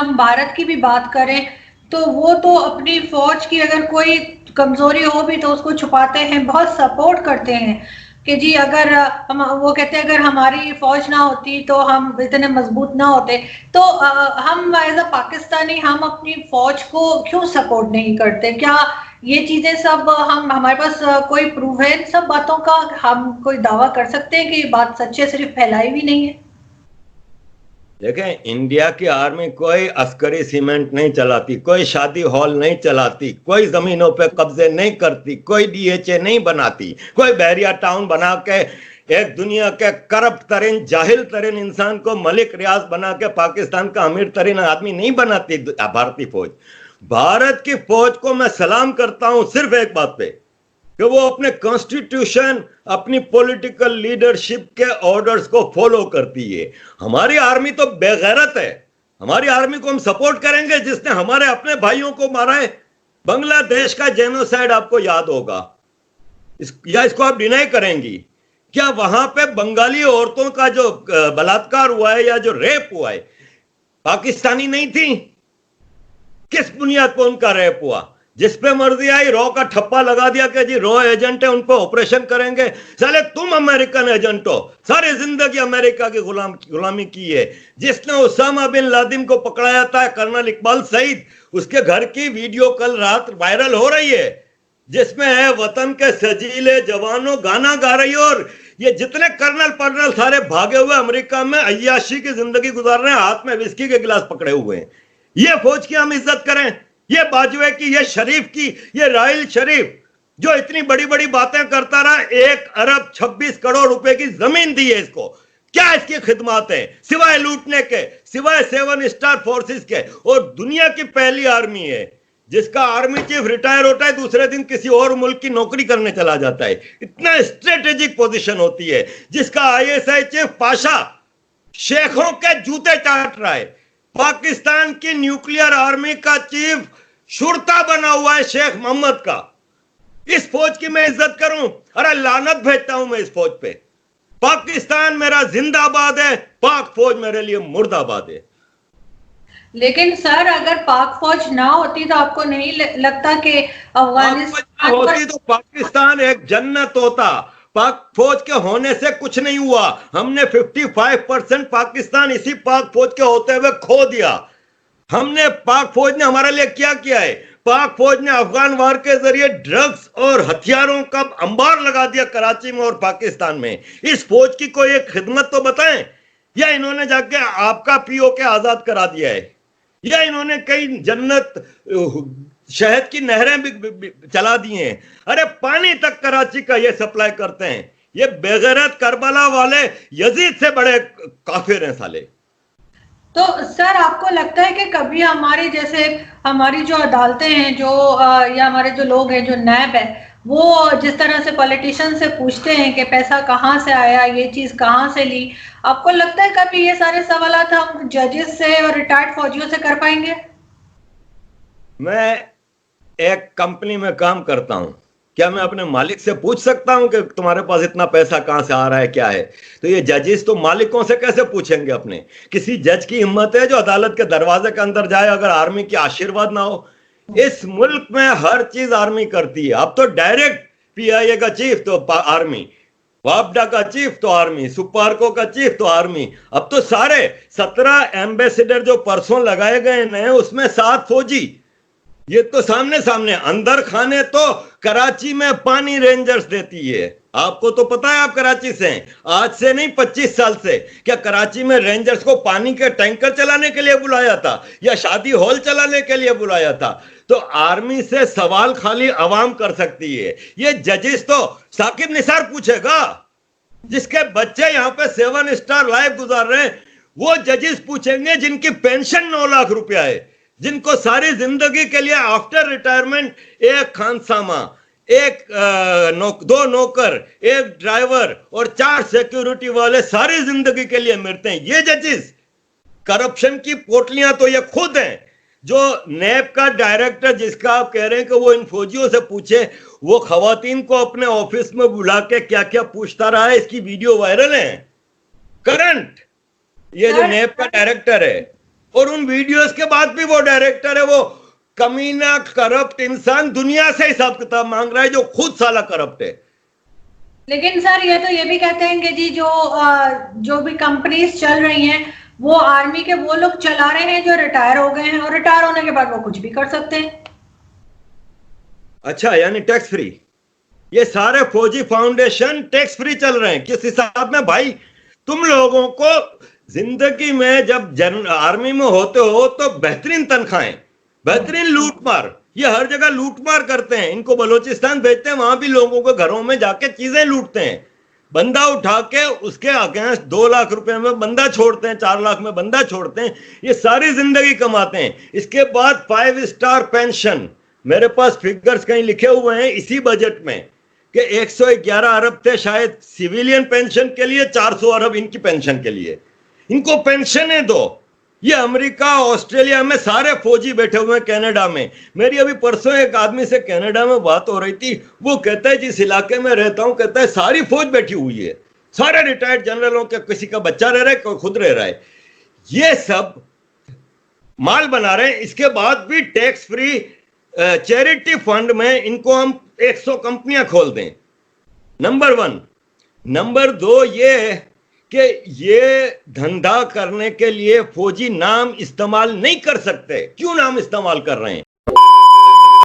हम भारत की भी बात करें तो वो तो अपनी फौज की अगर कोई कमजोरी हो भी तो उसको छुपाते हैं, बहुत सपोर्ट करते हैं कि जी अगर हम, वो कहते हैं अगर हमारी फौज ना होती तो हम इतने मजबूत ना होते। तो हम एज अ पाकिस्तानी हम अपनी फौज को क्यों सपोर्ट नहीं करते? क्या ये चीजें सब हम, हमारे पास कोई प्रूफ है इन सब बातों का? हम कोई दावा कर सकते हैं कि ये बात सच है, सिर्फ फैलाई भी नहीं है? देखें, इंडिया की आर्मी कोई अस्करी सीमेंट नहीं चलाती, कोई शादी हॉल नहीं चलाती, कोई जमीनों पे कब्जे नहीं करती, कोई डीएचए नहीं बनाती, कोई बहरिया टाउन बना के एक दुनिया के करप्ट तरीन जाहिल तरीन इंसान को मलिक रियाज बना के पाकिस्तान का अमीर तरीन आदमी नहीं बनाती भारतीय फौज। भारत की फौज को मैं सलाम करता हूं सिर्फ एक बात पे कि वो अपने कॉन्स्टिट्यूशन, अपनी पॉलिटिकल लीडरशिप के ऑर्डर्स को फॉलो करती है। हमारी आर्मी तो बेगैरत है। हमारी आर्मी को हम सपोर्ट करेंगे जिसने हमारे अपने भाइयों को मारा है। बांग्लादेश का जेनोसाइड आपको याद होगा, या इसको आप डिनाई करेंगी? क्या वहां पे बंगाली औरतों का जो बलात्कार हुआ है या जो रेप हुआ है, पाकिस्तानी नहीं थी? किस बुनियाद पर उनका रेप हुआ? जिस पे मर्जी आई रॉ का ठप्पा लगा दिया कि जी रॉ एजेंट है, उन पर ऑपरेशन करेंगे। साले तुम अमेरिकन एजेंट हो, सारी जिंदगी अमेरिका की गुलामी की है। जिसने उसामा बिन लादेन को पकड़ाया था, कर्नल इकबाल सईद, उसके घर की वीडियो कल रात वायरल हो रही है, जिसमें है वतन के सजीले जवानों गाना गा रही है। और ये जितने कर्नल पर्नल सारे भागे हुए अमेरिका में अय्याशी की जिंदगी गुजार रहे हैं, हाथ में विस्की के गिलास पकड़े हुए हैं। ये फौज की हम इज्जत करें? ये बाजवे की, ये शरीफ की, ये राहिल शरीफ जो इतनी बड़ी बड़ी बातें करता रहा, 1 अरब 26 करोड़ रुपए की जमीन दी है इसको। क्या इसकी खिदमत है सिवाय लूटने के, सिवाय 7 स्टार फोर्सेस के? और दुनिया की पहली आर्मी है जिसका आर्मी चीफ रिटायर होता है, दूसरे दिन किसी और मुल्क की नौकरी करने चला जाता है। इतना स्ट्रेटेजिक पोजीशन होती है। जिसका आईएसआई चीफ पाशा शेखों के जूते चाट रहा है। पाकिस्तान की न्यूक्लियर आर्मी का चीफ शुरता बना हुआ है शेख मोहम्मद का। इस फौज की मैं इज्जत करूं? अरे लानत भेजता हूं मैं इस फौज पे। पाकिस्तान मेरा जिंदाबाद है, पाक फौज मेरे लिए मुर्दाबाद है। लेकिन सर अगर पाक फौज ना होती तो आपको नहीं लगता कि अफगानिस्तान होती तो पाकिस्तान एक जन्नत होता? पाक फौज के होने से कुछ नहीं हुआ। हमने 55% पाकिस्तान इसी पाक फौज के होते हुए खो दिया। हमने, पाक फौज ने हमारे लिए क्या किया है? पाक फौज ने अफगान वार के जरिए ड्रग्स और हथियारों का अंबार लगा दिया कराची में और पाकिस्तान में। इस फौज की कोई एक खिदमत तो बताएं। या इन्होंने जाके आपका पीओके आजाद करा दिया है, या इन्होंने कई जन्नत शहद की नहरें भी चला दी हैं। अरे पानी तक कराची का ये सप्लाई करते हैं। ये बेगैरत करबला वाले यजीद से बड़े काफिर हैं साले। तो सर आपको लगता है कि कभी हमारी, जैसे हमारी जो अदालतें हैं, जो या हमारे जो लोग हैं, जो नैब है, वो जिस तरह से पॉलिटिशियन से पूछते हैं कि पैसा कहाँ से आया, ये चीज कहाँ से ली, आपको लगता है कभी ये सारे सवालात हम जजेस से और रिटायर्ड फौजियों से कर पाएंगे? मैं एक कंपनी में काम करता हूं, क्या मैं अपने मालिक से पूछ सकता हूं कि तुम्हारे पास इतना पैसा कहां से आ रहा है, क्या है? तो ये जजेस तो मालिकों से कैसे पूछेंगे अपने? किसी जज की हिम्मत है जो अदालत के दरवाजे के अंदर जाए अगर आर्मी की आशीर्वाद ना हो? इस मुल्क में हर चीज आर्मी करती है। अब तो डायरेक्ट पीआईए का चीफ तो आर्मी, वापडा का चीफ तो आर्मी, सुपारको का चीफ तो आर्मी। अब तो सारे 17 एम्बेसडर जो परसों लगाए गए हैं उसमें 7 फौजी। ये तो सामने सामने। अंदर खाने तो कराची में पानी रेंजर्स देती है। आपको तो पता है, आप कराची से हैं। आज से नहीं 25 साल से। क्या कराची में रेंजर्स को पानी के टैंकर चलाने के लिए बुलाया था या शादी हॉल चलाने के लिए बुलाया था? तो आर्मी से सवाल खाली अवाम कर सकती है। ये जजेस तो साकिब निसार पूछेगा, जिसके बच्चे यहाँ पे 7 स्टार लाइफ गुजार रहे हैं। वो जजेस पूछेंगे जिनकी पेंशन 9 लाख रुपया है, जिनको सारी जिंदगी के लिए आफ्टर रिटायरमेंट एक खानसामा, एक 2 नौकर, एक ड्राइवर और 4 सिक्योरिटी वाले सारी जिंदगी के लिए मिलते हैं। ये जजेस करप्शन की पोटलियां तो ये खुद हैं। जो नैब का डायरेक्टर, जिसका आप कह रहे हैं कि वो इन फौजियों से पूछे, वो खवातीन को अपने ऑफिस में बुला के क्या क्या पूछता रहा है, इसकी वीडियो वायरल है करंट। ये जो नैब का डायरेक्टर है, और उन वीडियोस के बाद भी वो डायरेक्टर है, वो कमीना करप्ट इंसान दुनिया से हिसाब किताब मांग रहा है, जो खुद साला करप्ट है। लेकिन सर ये तो ये भी कहते हैं कि जी जो भी कंपनीज चल रही हैं वो आर्मी के वो लोग चला रहे हैं जो रिटायर हो गए हैं, और रिटायर होने के बाद वो कुछ भी कर सकते हैं। अच्छा, यानी टैक्स फ्री? ये सारे फौजी फाउंडेशन टैक्स फ्री चल रहे हैं किस हिसाब में भाई? तुम लोगों को जिंदगी में जब आर्मी में होते हो तो बेहतरीन तनख्वाहें, बेहतरीन लूटमार, ये हर जगह लूटमार करते हैं। इनको बलोचिस्तान भेजते हैं, वहां भी लोगों के घरों में जाके चीजें लूटते हैं। बंदा उठा के उसके अगेंस्ट 2 लाख रुपए में बंदा छोड़ते हैं, 4 लाख में बंदा छोड़ते हैं। ये सारी जिंदगी कमाते हैं। इसके बाद 5 स्टार पेंशन, मेरे पास फिगर्स कहीं लिखे हुए हैं इसी बजट में कि 111 अरब थे शायद सिविलियन पेंशन के लिए, 400 अरब इनकी पेंशन के लिए। इनको पेंशनें दो। ये अमेरिका, ऑस्ट्रेलिया में सारे फौजी बैठे हुए हैं, कनाडा में। मेरी अभी परसों एक आदमी से कनाडा में बात हो रही थी, वो कहता है जिस इलाके में रहता हूं, कहता है सारी फौज बैठी हुई है, सारे रिटायर्ड जनरलों के, किसी का बच्चा रह रहा है, कोई खुद रह रहा है। ये सब माल बना रहे हैं। इसके बाद भी टैक्स फ्री चैरिटी फंड में इनको हम 100 कंपनियां खोल दें, नंबर 1। नंबर 2 ये कि ये धंधा करने के लिए फौजी नाम इस्तेमाल नहीं कर सकते। क्यों नाम इस्तेमाल कर रहे हैं?